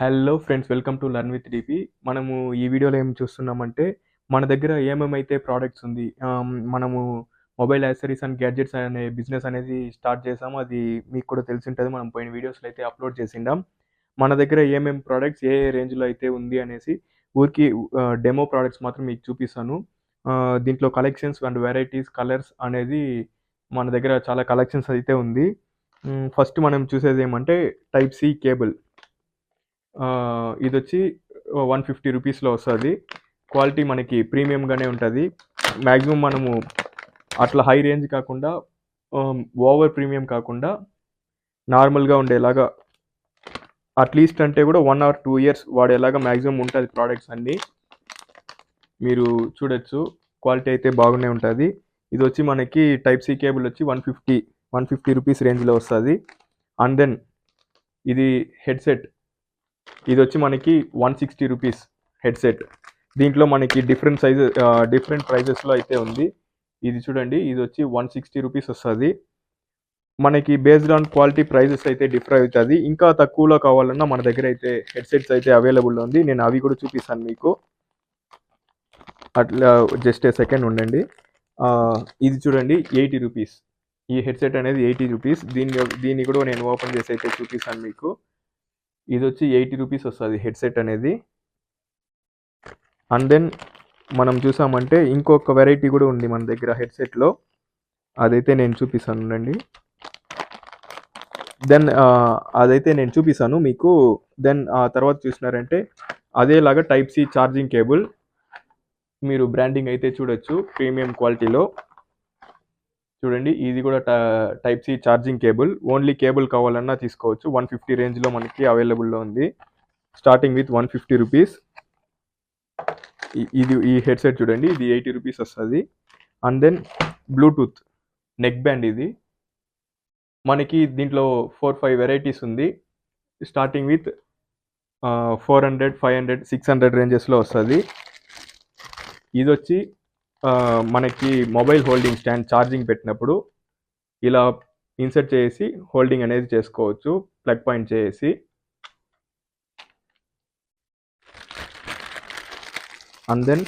Hello friends, welcome to learn with DP. మనము ఈ వీడియోలో ఏం చూస్తున్నామంటే, మన దగ్గర ఏమేమైతే ప్రోడక్ట్స్ ఉంది, మనము మొబైల్ యాక్సెసరీస్ అండ్ గ్యాడ్జెట్స్ అనే బిజినెస్ అనేది స్టార్ట్ చేసాము. అది మీకు కూడా తెలిసి ఉంటుంది. మనం పోయిన వీడియోస్లో అయితే అప్లోడ్ చేసిండాం. మన దగ్గర ఏమేం ప్రోడక్ట్స్ ఏ రేంజ్లో అయితే ఉంది అనేసి ఊరికి డెమో ప్రోడక్ట్స్ మాత్రం మీకు చూపిస్తాను. దీంట్లో కలెక్షన్స్ అండ్ వెరైటీస్ కలర్స్ అనేది మన దగ్గర చాలా కలెక్షన్స్ అయితే ఉంది. ఫస్ట్ మనం చూసేది ఏమంటే టైప్ సి కేబుల్. ఇదొచ్చి 150 రూపీస్లో వస్తుంది. క్వాలిటీ మనకి ప్రీమియంగానే ఉంటుంది. మ్యాక్సిమం మనము అట్లా హై రేంజ్ కాకుండా, ఓవర్ ప్రీమియం కాకుండా నార్మల్గా ఉండేలాగా, అట్లీస్ట్ అంటే కూడా 1 or 2 years వాడేలాగా మ్యాక్సిమం ఉంటుంది ప్రోడక్ట్స్ అన్నీ. మీరు చూడొచ్చు, క్వాలిటీ అయితే బాగానే ఉంటుంది. ఇది వచ్చి మనకి టైప్ సి కేబుల్ వచ్చి 150 రూపీస్ రేంజ్లో వస్తుంది. అండ్ దెన్ ఇది హెడ్సెట్. ఇది వచ్చి మనకి 160 రూపీస్ హెడ్సెట్. దీంట్లో మనకి డిఫరెంట్ ప్రైజెస్లో అయితే ఉంది. ఇది చూడండి, ఇది వచ్చి 160 రూపీస్ వస్తుంది. మనకి బేస్డ్ ఆన్ క్వాలిటీ ప్రైజెస్ అయితే డిఫర్ అవుతుంది. ఇంకా తక్కువలో కావాలన్నా మన దగ్గర అయితే హెడ్సెట్స్ అయితే అవైలబుల్ ఉంది. నేను అవి కూడా చూపిస్తాను మీకు. అట్లా జస్ట్ ఏ సెకండ్ ఉండండి. ఇది చూడండి, 80 రూపీస్. ఈ హెడ్సెట్ అనేది 80 రూపీస్. దీన్ని కూడా నేను ఓపెన్ చేసి అయితే చూపిస్తాను మీకు. ఇది వచ్చి 80 రూపీస్ వస్తుంది హెడ్సెట్ అనేది. అండ్ దెన్ మనం చూసామంటే ఇంకొక వెరైటీ కూడా ఉంది మన దగ్గర హెడ్సెట్లో. అదైతే నేను చూపిస్తాను అండి. దెన్ అదైతే నేను చూపిస్తాను మీకు. దెన్ ఆ తర్వాత చూసినారంటే అదేలాగా టైప్ సి ఛార్జింగ్ కేబుల్. మీరు బ్రాండింగ్ అయితే చూడొచ్చు, ప్రీమియం క్వాలిటీలో. చూడండి, ఇది కూడా type C charging cable. Only cable కావాలన్నా తీసుకోవచ్చు. 150 రేంజ్లో మనకి అవైలబుల్లో ఉంది. Starting with 150 rupees. ఈ హెడ్సెట్ చూడండి, ఇది 80 రూపీస్ వస్తుంది. And then bluetooth neck band. ఇది మనకి దీంట్లో 4-5 వెరైటీస్ ఉంది. స్టార్టింగ్ విత్ 400, 500, 600 రేంజెస్లో వస్తుంది. ఇది వచ్చి మనకి మొబైల్ హోల్డింగ్ స్టాండ్, ఛార్జింగ్ పెట్టినప్పుడు ఇలా ఇన్సర్ట్ చేసి హోల్డింగ్ అనేది చేసుకోవచ్చు, ప్లగ్ పాయింట్ చేసి. And then